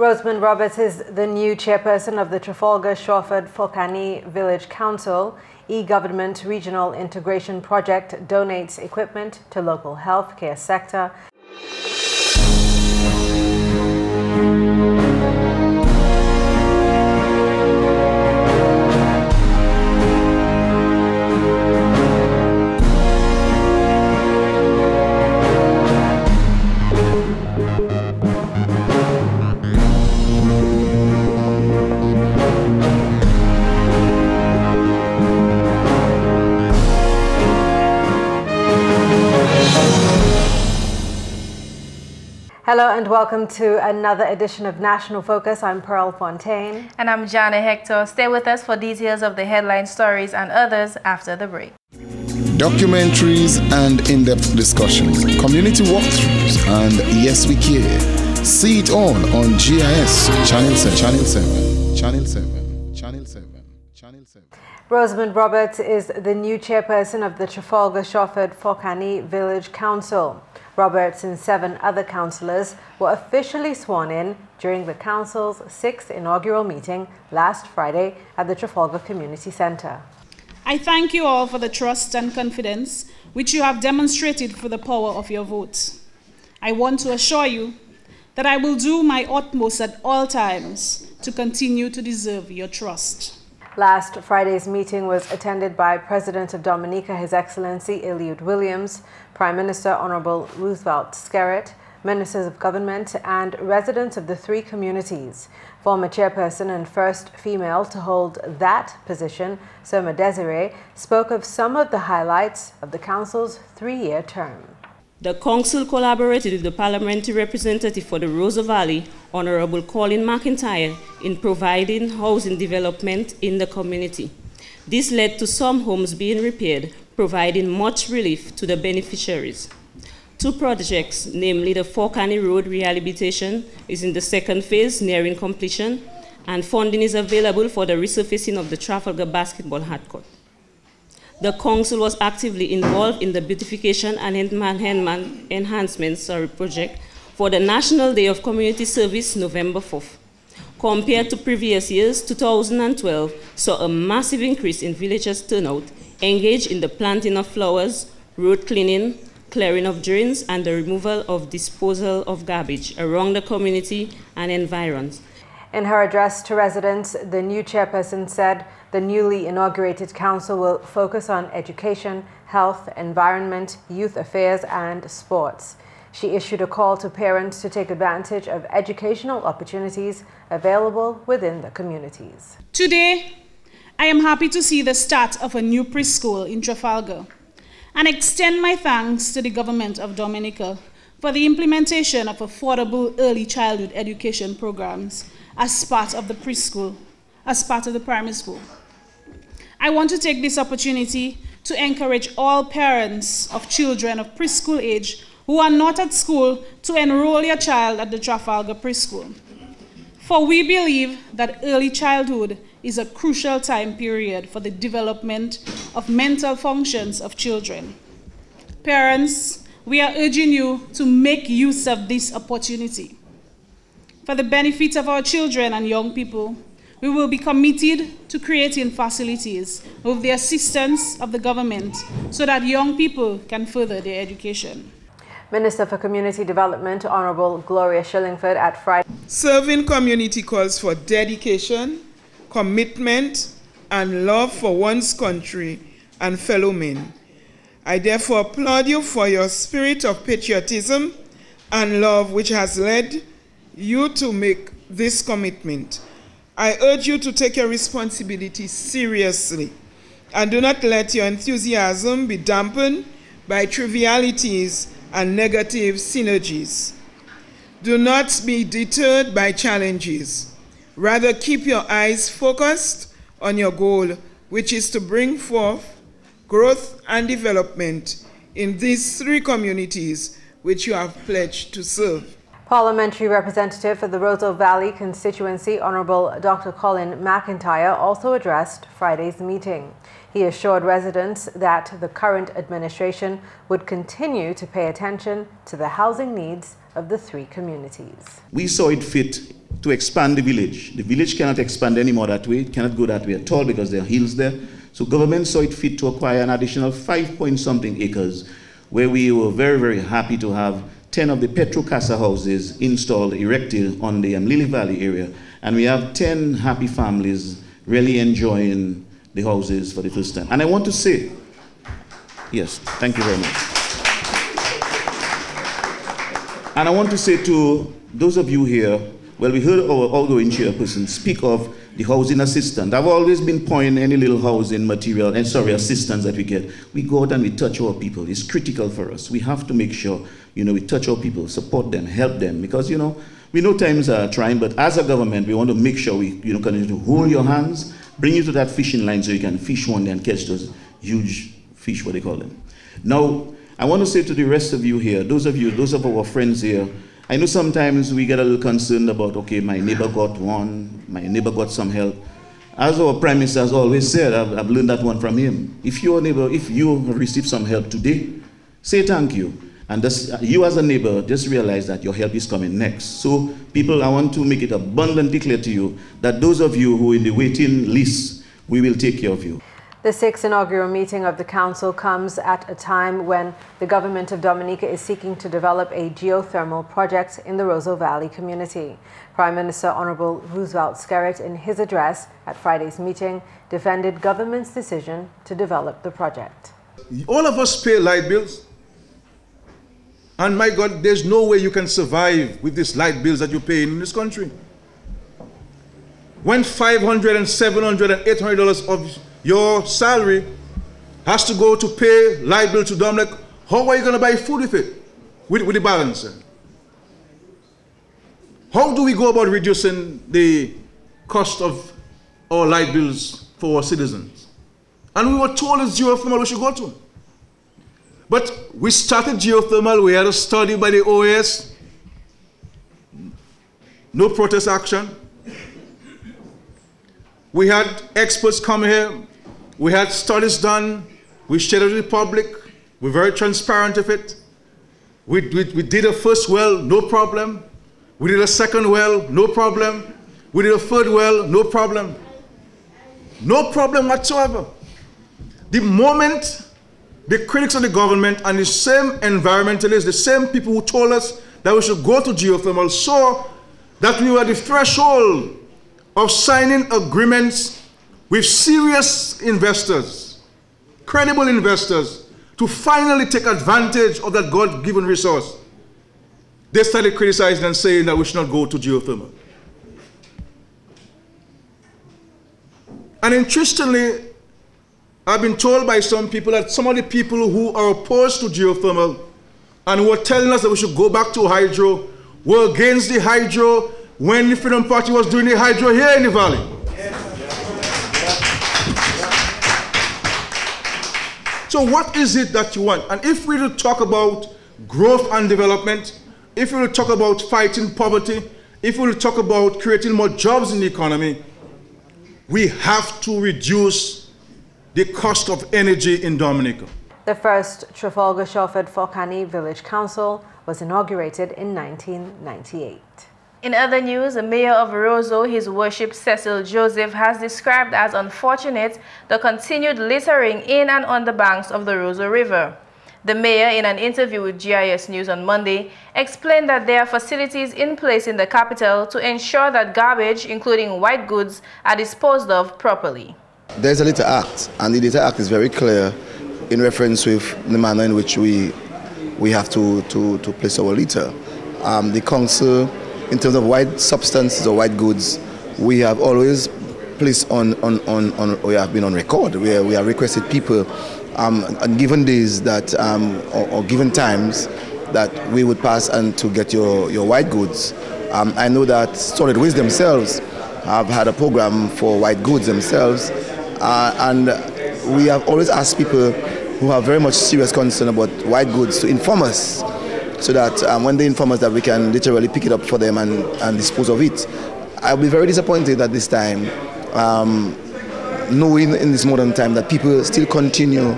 Rosamond Roberts is the new chairperson of the Trafalgar Shawford Forcani Village Council. E-Government Regional Integration Project donates equipment to local healthcare sector. Hello and welcome to another edition of National Focus. I'm Fontaine. And I'm Jarna Hector. Stay with us for details of the headline stories and others after the break. Documentaries and in-depth discussions, community walkthroughs, and Yes We Care. See it all on GIS Channel 7. Rosamond Roberts is the new chairperson of the Trafalgar Shawford Forcani Village Council. Roberts and 7 other councillors were officially sworn in during the council's 6th inaugural meeting last Friday at the Trafalgar Community Centre. I thank you all for the trust and confidence which you have demonstrated for the power of your vote. I want to assure you that I will do my utmost at all times to continue to deserve your trust. Last Friday's meeting was attended by President of Dominica, His Excellency Eliud Williams, Prime Minister Honorable Roosevelt Skerrit, Ministers of Government and residents of the 3 communities. Former chairperson and first female to hold that position, Soma Desiree, spoke of some of the highlights of the Council's 3-year term. The Council collaborated with the Parliamentary Representative for the Rosa Valley, Honorable Colin McIntyre, in providing housing development in the community. This led to some homes being repaired, providing much relief to the beneficiaries. 2 projects, namely the Forcani Road rehabilitation, is in the 2nd phase, nearing completion, and funding is available for the resurfacing of the Trafalgar basketball hardcourt. The Council was actively involved in the beautification and enhancements project for the National Day of Community Service, November 4th. Compared to previous years, 2012 saw a massive increase in villagers' turnout, engaged in the planting of flowers, road cleaning, clearing of drains, and the removal of disposal of garbage around the community and environs. In her address to residents, the new chairperson said the newly inaugurated council will focus on education, health, environment, youth affairs, and sports. She issued a call to parents to take advantage of educational opportunities available within the communities. Today, I am happy to see the start of a new preschool in Trafalgar and extend my thanks to the government of Dominica for the implementation of affordable early childhood education programs as part of the preschool, as part of the primary school. I want to take this opportunity to encourage all parents of children of preschool age who are not at school to enroll your child at the Trafalgar preschool. For we believe that early childhood is a crucial time period for the development of mental functions of children. Parents, we are urging you to make use of this opportunity. For the benefit of our children and young people, we will be committed to creating facilities with the assistance of the government so that young people can further their education. Minister for Community Development, Honorable Gloria Shillingford at Friday. Serving community calls for dedication, commitment, and love for one's country and fellow men. I therefore applaud you for your spirit of patriotism and love which has led you to make this commitment. I urge you to take your responsibility seriously and do not let your enthusiasm be dampened by trivialities and negative synergies. Do not be deterred by challenges. Rather, keep your eyes focused on your goal, which is to bring forth growth and development in these 3 communities which you have pledged to serve. Parliamentary Representative for the Roseau Valley constituency, Honorable Dr. Colin McIntyre, also addressed Friday's meeting. He assured residents that the current administration would continue to pay attention to the housing needs of the 3 communities. We saw it fit to expand the village. The village cannot expand anymore that way. It cannot go that way at all because there are hills there. So government saw it fit to acquire an additional 5-point-something acres, where we were very, very happy to have 10 of the Petrocasa houses installed, erected on the Lily Valley area. And we have 10 happy families really enjoying the houses for the first time. And I want to say, yes, thank you very much. And I want to say to those of you here, well, we heard our outgoing chairperson speak of the housing assistance. I've always been pointing any little housing material, assistance that we get. We go out and we touch our people. It's critical for us. We have to make sure, we touch our people, support them, help them. Because, we know times are trying, but as a government, we want to make sure we, continue to hold your hands, bring you to that fishing line so you can fish one day and catch those huge fish, what they call them. Now, I want to say to the rest of you here, those of our friends here, I know sometimes we get a little concerned about, okay, my neighbor got one, my neighbor got some help. As our Prime Minister has always said, I've learned that one from him. If your neighbor, if you have received some help today, say thank you. And you as a neighbor, just realize that your help is coming next. So people, I want to make it abundantly clear to you that those of you who are in the waiting list, we will take care of you. The 6th inaugural meeting of the Council comes at a time when the government of Dominica is seeking to develop a geothermal project in the Roseau Valley community. Prime Minister Honorable Roosevelt Skerrit, in his address at Friday's meeting, defended government's decision to develop the project. All of us pay light bills. And my God, there's no way you can survive with these light bills that you pay in this country. When $500 and $700 and $800 of your salary has to go to pay light bill to Dominic, how are you going to buy food with it, with the balance? How do we go about reducing the cost of our light bills for our citizens? And we were told it's geothermal we should go to. But we started geothermal, we had a study by the OAS, no protest action. We had experts come here, we had studies done, we shared it with the public, we're very transparent with it. We did a first well, no problem. We did a second well, no problem. We did a third well, no problem. No problem whatsoever. The moment the critics of the government and the same environmentalists, the same people who told us that we should go to geothermal, saw that we were at the threshold of signing agreements with serious investors, credible investors, to finally take advantage of that God-given resource. They started criticizing and saying that we should not go to geothermal. And interestingly, I've been told by some people that some of the people who are opposed to geothermal and who are telling us that we should go back to hydro were against the hydro when the Freedom Party was doing the hydro here in the valley. So what is it that you want? And if we will talk about growth and development, if we will talk about fighting poverty, if we will talk about creating more jobs in the economy, we have to reduce the cost of energy in Dominica. The first Trafalgar Shelford Forcani Village Council was inaugurated in 1998. In other news, the mayor of Roseau, His Worship Cecil Joseph, has described as unfortunate the continued littering in and on the banks of the Roseau River. The mayor, in an interview with GIS News on Monday, explained that there are facilities in place in the capital to ensure that garbage, including white goods, are disposed of properly. There's a litter act, and the litter act is very clear in reference with the manner in which we have to place our litter. The council, in terms of white substances or white goods, we have always placed we have been on record where we have requested people on given days that or given times that we would pass and to get your white goods. I know that Solid Waste themselves have had a program for white goods themselves, and we have always asked people who have very much serious concern about white goods to inform us, so that when they inform us that we can literally pick it up for them and dispose of it. I'll be very disappointed at this time, knowing in this modern time that people still continue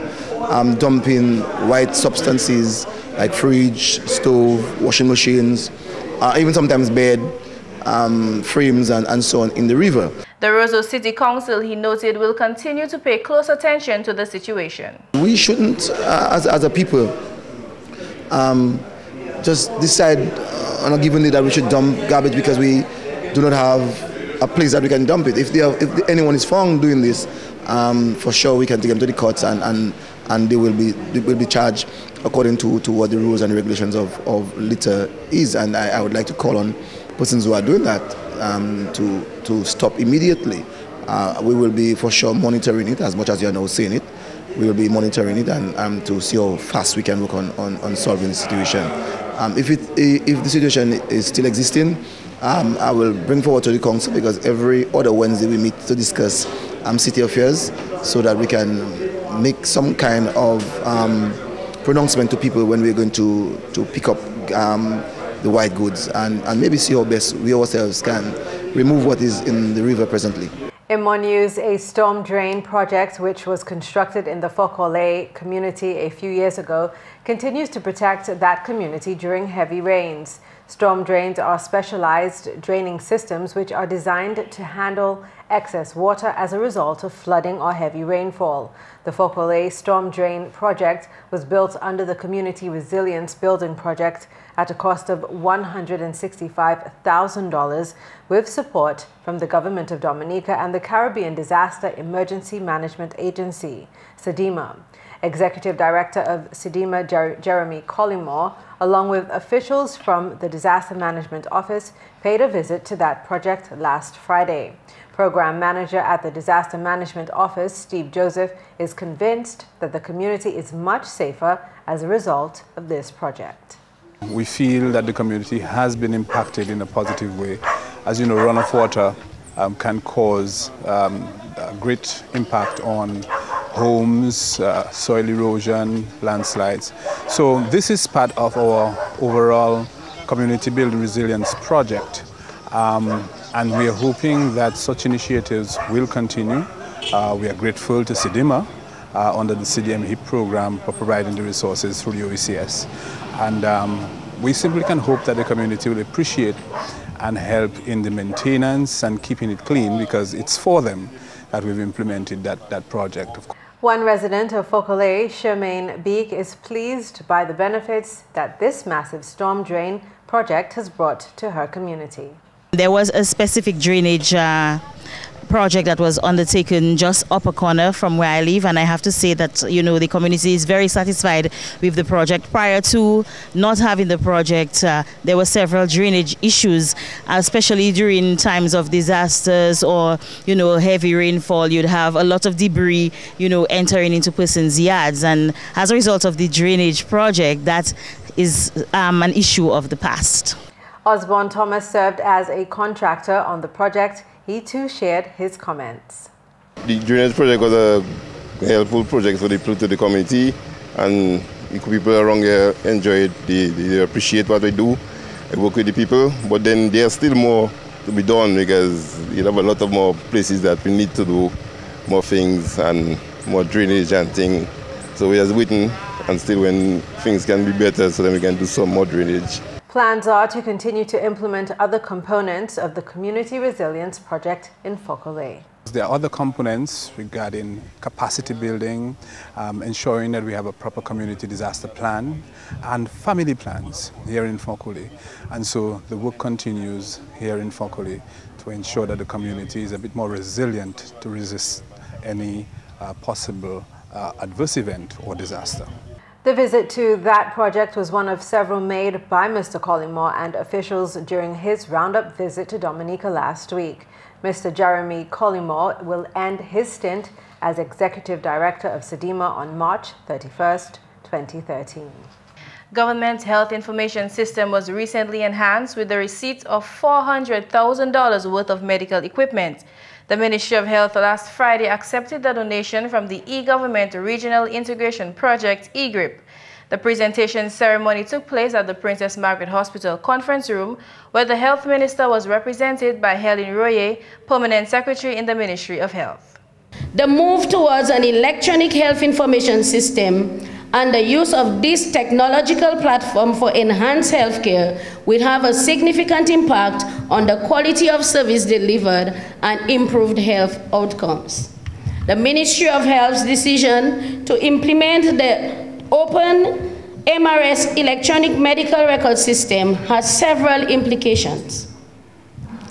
dumping white substances like fridge, stove, washing machines, even sometimes bed, frames and so on in the river. The Roseau City Council, he noted, will continue to pay close attention to the situation. We shouldn't, as a people, just decide on a given day that we should dump garbage because we do not have a place that we can dump it. If anyone is found doing this, for sure we can take them to the courts and they will be charged according to what the rules and regulations of litter is. And I would like to call on persons who are doing that to stop immediately. We will be for sure monitoring it as much as you are now saying it. We will be monitoring it and to see how fast we can work on solving the situation. If the situation is still existing, I will bring forward to the council, because every other Wednesday we meet to discuss city affairs so that we can make some kind of pronouncement to people when we're going to pick up the white goods and maybe see how best we ourselves can remove what is in the river presently. In more news, a storm drain project which was constructed in the Fokole community a few years ago continues to protect that community during heavy rains. Storm drains are specialized draining systems which are designed to handle excess water as a result of flooding or heavy rainfall. The Fokole Storm Drain Project was built under the Community Resilience Building Project at a cost of $165,000 with support from the Government of Dominica and the Caribbean Disaster Emergency Management Agency, SEDIMA. Executive Director of SEDIMA, Jeremy Collymore, along with officials from the Disaster Management Office, paid a visit to that project last Friday. Program Manager at the Disaster Management Office, Steve Joseph, is convinced that the community is much safer as a result of this project. We feel that the community has been impacted in a positive way. As you know, runoff water can cause a great impact on homes, soil erosion, landslides. So this is part of our overall community building resilience project. And we are hoping that such initiatives will continue. We are grateful to SEDIMA under the CDM HIP program for providing the resources through the OECS. And we simply can hope that the community will appreciate and help in the maintenance and keeping it clean, because it's for them that we've implemented that project. One resident of Fokole, Charmaine Beek, is pleased by the benefits that this massive storm drain project has brought to her community. There was a specific drainage project that was undertaken just upper corner from where I live, and I have to say that, you know, the community is very satisfied with the project. Prior to not having the project, there were several drainage issues, especially during times of disasters or, you know, heavy rainfall. You'd have a lot of debris, you know, entering into persons' yards, and as a result of the drainage project, that is an issue of the past. Osborne Thomas served as a contractor on the project. He too shared his comments. The drainage project was a helpful project for the community, and the people around here enjoy it. They appreciate what we do. I work with the people, but then there's still more to be done, because you have a lot of more places that we need to do more things and more drainage and things. So we are waiting and still when things can be better, so then we can do some more drainage. Plans are to continue to implement other components of the Community Resilience Project in Fokole. There are other components regarding capacity building, ensuring that we have a proper community disaster plan and family plans here in Fokole. And so the work continues here in Fokole to ensure that the community is a bit more resilient to resist any possible adverse event or disaster. The visit to that project was one of several made by Mr. Collymore and officials during his roundup visit to Dominica last week. Mr. Jeremy Collymore will end his stint as Executive Director of SEDIMA on March 31st, 2013. Government Health Information System was recently enhanced with the receipt of $400,000 worth of medical equipment. The Ministry of Health last Friday accepted the donation from the E-Government Regional Integration Project, E-GRIP. The presentation ceremony took place at the Princess Margaret Hospital Conference Room, where the Health Minister was represented by Helen Royer, Permanent Secretary in the Ministry of Health. The move towards an electronic health information system and the use of this technological platform for enhanced healthcare will have a significant impact on the quality of service delivered and improved health outcomes. The Ministry of Health's decision to implement the open MRS electronic medical record system has several implications.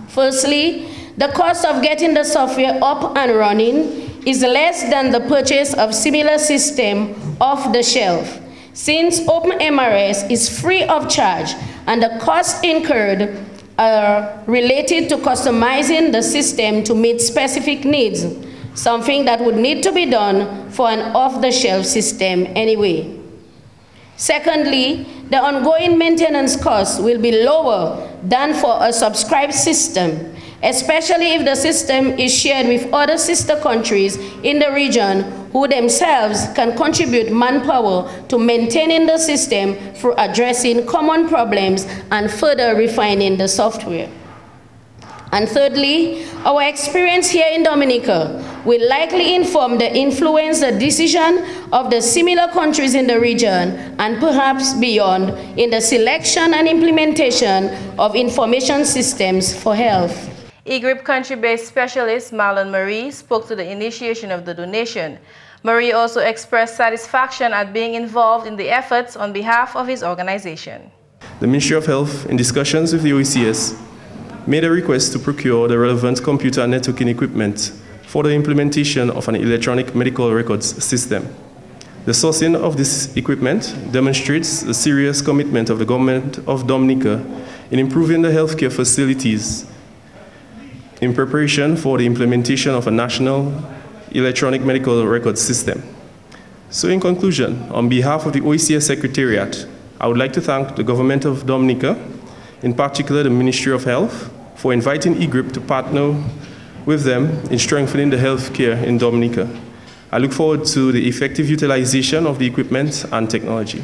Firstly, the cost of getting the software up and running is less than the purchase of similar system off the shelf, since OpenMRS is free of charge and the costs incurred are related to customizing the system to meet specific needs, something that would need to be done for an off-the-shelf system anyway. Secondly, the ongoing maintenance costs will be lower than for a subscribed system, especially if the system is shared with other sister countries in the region who themselves can contribute manpower to maintaining the system through addressing common problems and further refining the software. And thirdly, our experience here in Dominica will likely inform the influence the decision of the similar countries in the region and perhaps beyond in the selection and implementation of information systems for health. EGRIP country-based specialist Marlon Marie spoke to the initiation of the donation. Marie also expressed satisfaction at being involved in the efforts on behalf of his organization. The Ministry of Health, in discussions with the OECS, made a request to procure the relevant computer and networking equipment for the implementation of an electronic medical records system. The sourcing of this equipment demonstrates the serious commitment of the government of Dominica in improving the healthcare facilities in preparation for the implementation of a national electronic medical records system. So in conclusion, on behalf of the OECS Secretariat, I would like to thank the government of Dominica, in particular the Ministry of Health, for inviting EGRIP to partner with them in strengthening the healthcare in Dominica. I look forward to the effective utilization of the equipment and technology.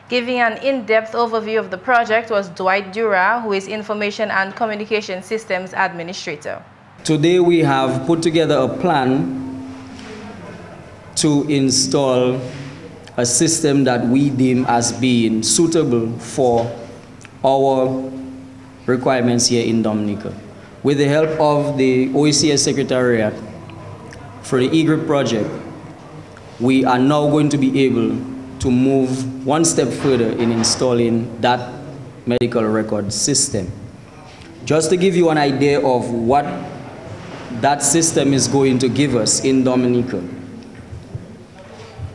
Giving an in-depth overview of the project was Dwight Dura, who is Information and Communication Systems Administrator. Today we have put together a plan to install a system that we deem as being suitable for our requirements here in Dominica. With the help of the OECS Secretariat for the EGRIP project, we are now going to be able to move one step further in installing that medical record system. Just to give you an idea of what that system is going to give us in Dominica,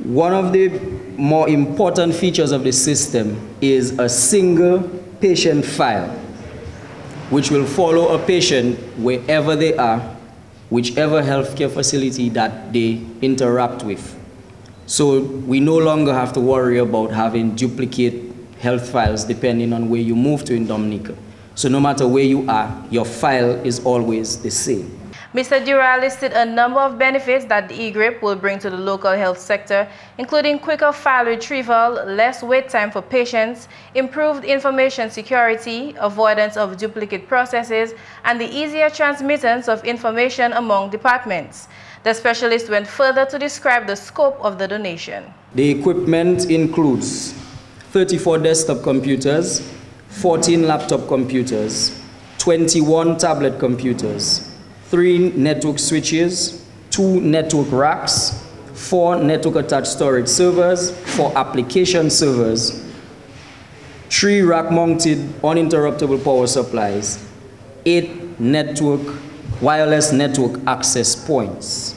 one of the more important features of the system is a single patient file, which will follow a patient wherever they are, whichever healthcare facility that they interact with. So we no longer have to worry about having duplicate health files depending on where you move to in Dominica. So no matter where you are, your file is always the same. Mr. Dura listed a number of benefits that the EGRIP will bring to the local health sector, including quicker file retrieval, less wait time for patients, improved information security, avoidance of duplicate processes, and the easier transmittance of information among departments. The specialist went further to describe the scope of the donation. The equipment includes 34 desktop computers, 14 laptop computers, 21 tablet computers, 3 network switches, 2 network racks, 4 network attached storage servers, 4 application servers, 3 rack mounted uninterruptible power supplies, 8 wireless network access points.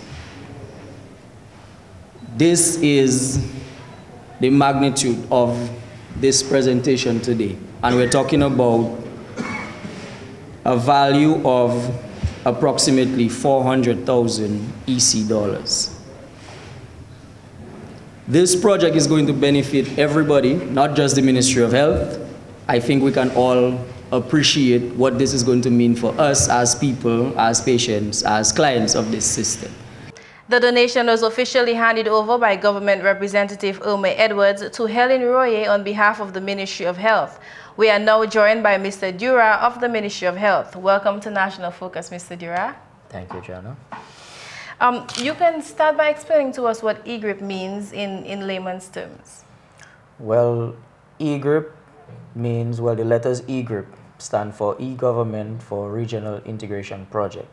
This is the magnitude of this presentation today, and we're talking about a value of approximately 400,000 EC dollars. This project is going to benefit everybody, not just the Ministry of Health. I think we can all appreciate what this is going to mean for us as people, as patients, as clients of this system. The donation was officially handed over by Government Representative Irma Edwards to Helen Royer on behalf of the Ministry of Health. We are now joined by Mr. Dura of the Ministry of Health. Welcome to National Focus, Mr. Dura. Thank you, Jarna. You can start by explaining to us what EGRIP means in layman's terms. Well, E-Group means, well, the letters E-Group stand for E-Government for Regional Integration Project.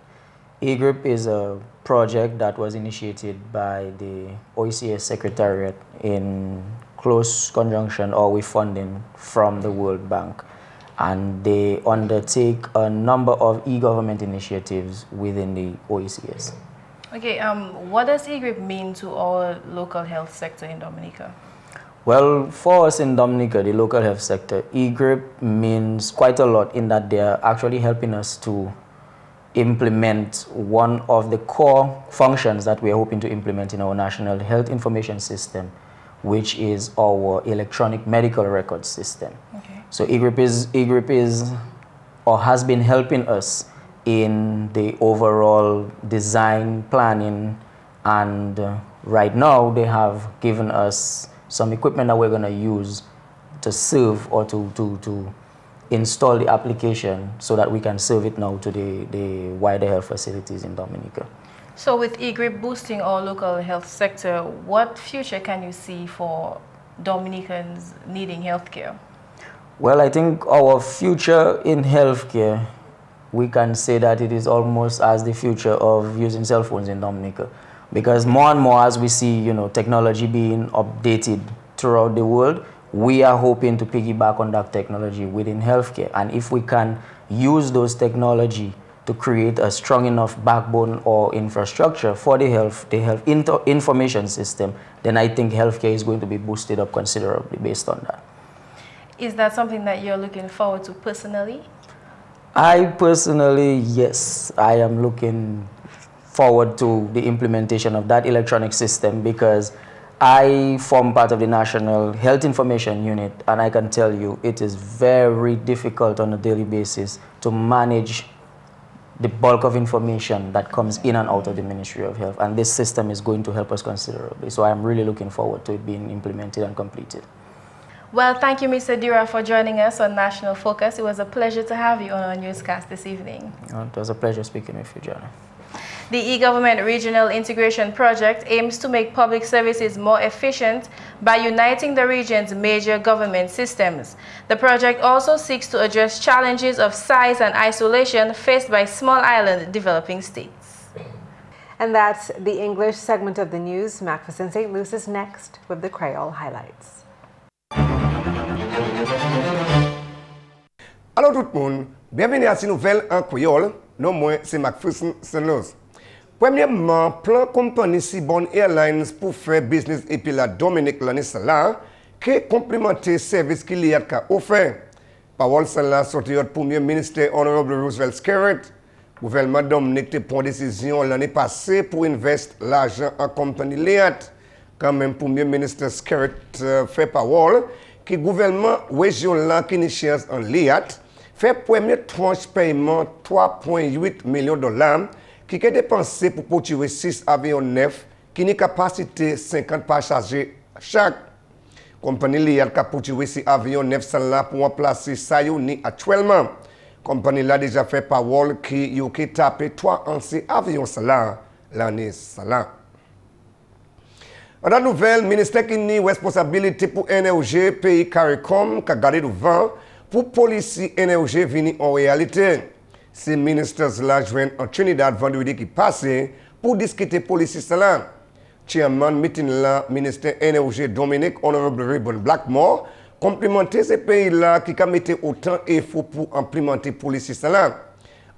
E-Group is a project that was initiated by the OECS Secretariat in close conjunction or with funding from the World Bank. And they undertake a number of e-government initiatives within the OECS. Okay, what does E-Group mean to our local health sector in Dominica? Well, for us in Dominica, the local health sector, E-Group means quite a lot in that they're actually helping us to implement one of the core functions that we're hoping to implement in our National Health Information System, which is our electronic medical record system. Okay. So E-Group is or has been helping us in the overall design, planning, and right now they have given us some equipment that we're going to use to serve or to install the application so that we can serve it now to the wider health facilities in Dominica. So with E-Group boosting our local health sector, what future can you see for Dominicans needing healthcare? Well, I think our future in healthcare, we can say that it is almost as the future of using cell phones in Dominica. Because more and more as we see, technology being updated throughout the world, we are hoping to piggyback on that technology within healthcare. And if we can use those technology to create a strong enough backbone or infrastructure for the health information system, then I think healthcare is going to be boosted up considerably based on that. Is that something that you're looking forward to personally? I personally, yes, I am looking forward to the implementation of that electronic system because I form part of the National Health Information Unit, and I can tell you it is very difficult on a daily basis to manage the bulk of information that comes in and out of the Ministry of Health, and this system is going to help us considerably. So I'm really looking forward to it being implemented and completed. Well, thank you, Mr. Dura, for joining us on National Focus. It was a pleasure to have you on our newscast this evening. It was a pleasure speaking with you, Jarna. The e-government regional integration project aims to make public services more efficient by uniting the region's major government systems. The project also seeks to address challenges of size and isolation faced by small island developing states. And that's the English segment of the news. McPherson St. Luce is next with the Creole highlights. Alors tout le monde, bienvenue à cette nouvelle en créole. Non, moi, c'est McPherson St. Luce. Premièrement, plan compagnie Cibon Airlines pour faire business et puis la Dominique l'année là, qui complémenter service qu'il y a offert. Parole celle-là sorti du Premier ministre Honorable Roosevelt Skerritt. Gouvernement Dominique a pris une décision l'année passée pour investir l'argent en compagnie Liat. Quand même, Premier ministre Skerritt fait parole que le gouvernement régional qui est en Liat fait premier tranche paiement 3,8 millions de dollars qui est dépensé pour produire 6 avions neufs qui ont une capacité 50 passagers chaque. Compagnie Liat a produit ces avions neufs pour remplacer ça actuellement. Compagnie là déjà fait parole qui a tapé 3 anciens avions l'année là. La nouvelle, le ministère qui a responsabilité pour l'énergie pays CARICOM qui a gardé le vent pour policy énergie venir en réalité. Ces ministres-là joignent en Trinidad vendredi qui passé pour discuter policy cela. Chairman meeting là, ministère énergie Dominique Honorable Ribbon Blackmore, complimenter ces pays-là qui a mis autant d'efforts pour implémenter policy cela.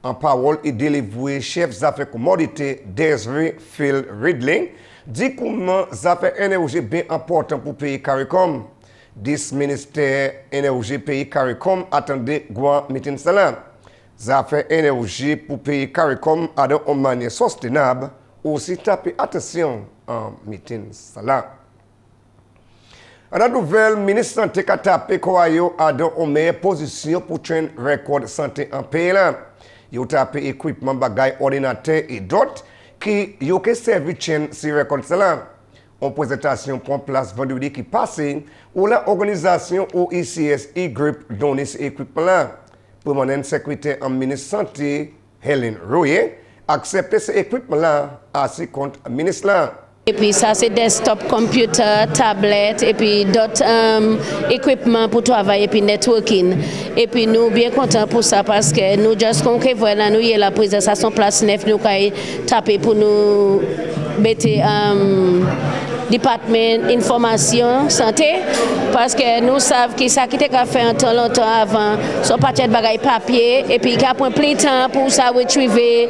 En parole et délivré chef d'affaires commodité Desiree Phil Ridling, dit comment ça fait énergie bien important pour le pays CARICOM. This ministère énergie pays CARICOM attendait grand meeting cela. Ça fait énergie pour le pays CARICOM à une manière soutenable, aussi taper attention en meeting cela. La nouvelle ministre santé a tapé Koayo à une meilleure position pour train record santé en pays là. Il a tapé équipement bagay ordinateur et d'autres qui ont servi chaîne si record cela. En présentation pour place vendredi qui passé où l'organisation OECS E-Group donne ce équipement là. Permanent secrétaire en ministre santé Helen Royer accepté ce équipement là à ce compte ministre là. Et puis ça c'est desktop computer, tablet, et puis d'autres équipements pour travailler et puis networking. Et puis nous bien contents pour ça parce que nous juste qu'on voilà nous y est la présentation place 9 nous kay taper pour nous mettre département information santé parce que nous savons que ça qui était fait un temps longtemps avant son paquet de bagages papier et puis qu'il y a plein de temps pour ça retriever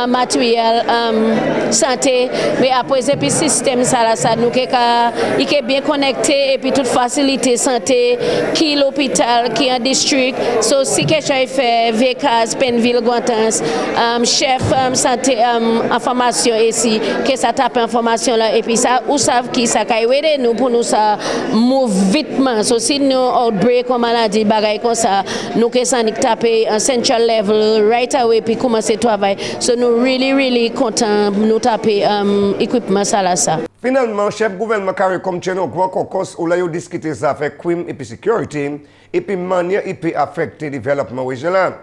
matériel santé mais après et puis système ça nous il est bien connecté et puis toute facilité santé qui l'hôpital qui un district so si quelqu'un fait VCAS Penville Guantans chef santé information ici que ça tape information là et puis ça ou savent qui ça aider nous pour nous ça move vitement so si nous outbreak comme maladie bagaille comme ça nous que ça taper un central level right away puis commencer travail so nous really content nous taper équipement ça là ça. Finalement, chef gouvernement carré comme Tcheno grand caucus où là yo discuter ça avec crime et puis sécurité et puis manière il peut affecter développement régional.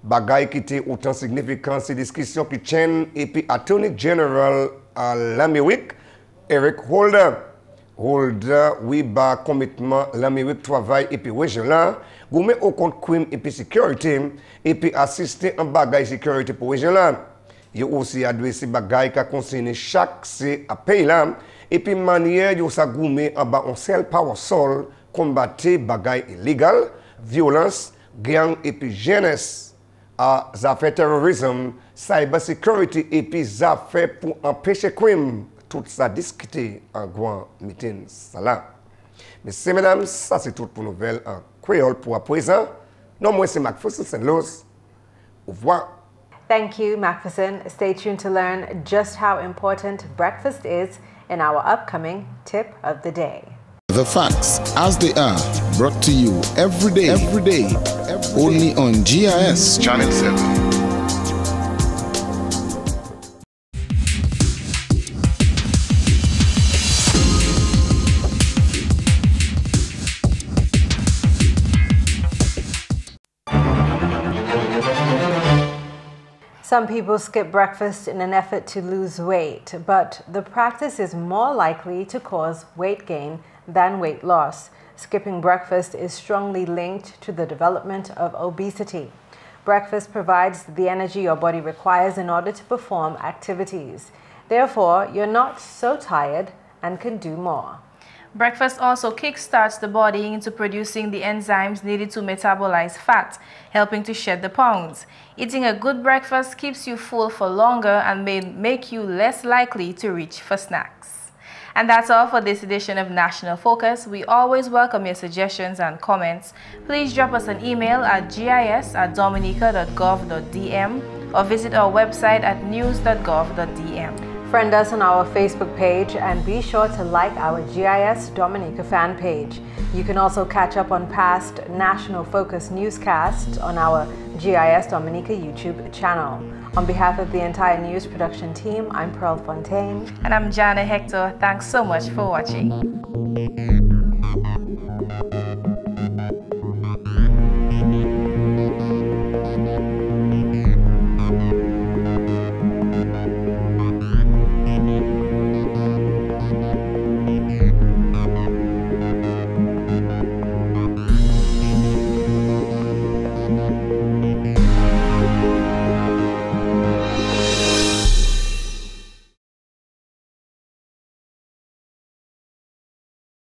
Bagaille qui était autant significant ces discussions qui tiennent et puis Attorney General à l'Amérique Eric Holder, oui, bah, commitment, l'Amérique travail et puis régional, vous mettez au compte crime et puis sécurité, et puis assister en bagaille sécurité pour régional. Il aussi adressé bagaille qui concerne chaque pays là, et puis manière de ça gourmet en bas on seul power sol, combattre bagaille illégal, violence, gang et puis jeunesse, affaires terrorisme, cyber security et puis affaires pour empêcher crime. Tout ça discuté en grand meeting ça là. Messieurs, mesdames, ça c'est tout pour nouvelle en créole pour à présent. Non, moi c'est McPherson St. Luce. Au revoir. Thank you, McPherson. Stay tuned to learn just how important breakfast is in our upcoming tip of the day. The facts as they are, brought to you every day, only on GIS Channel 7. Some people skip breakfast in an effort to lose weight, but the practice is more likely to cause weight gain than weight loss. Skipping breakfast is strongly linked to the development of obesity. Breakfast provides the energy your body requires in order to perform activities. Therefore, you're not so tired and can do more. Breakfast also kickstarts the body into producing the enzymes needed to metabolize fat, helping to shed the pounds. Eating a good breakfast keeps you full for longer and may make you less likely to reach for snacks. And that's all for this edition of National Focus. We always welcome your suggestions and comments. Please drop us an email at gis@dominica.gov.dm or visit our website at news.gov.dm. Friend us on our Facebook page and be sure to like our GIS Dominica fan page. You can also catch up on past National Focus newscasts on our GIS Dominica YouTube channel. On behalf of the entire news production team, I'm Fontaine. And I'm Jarna Hector. Thanks so much for watching.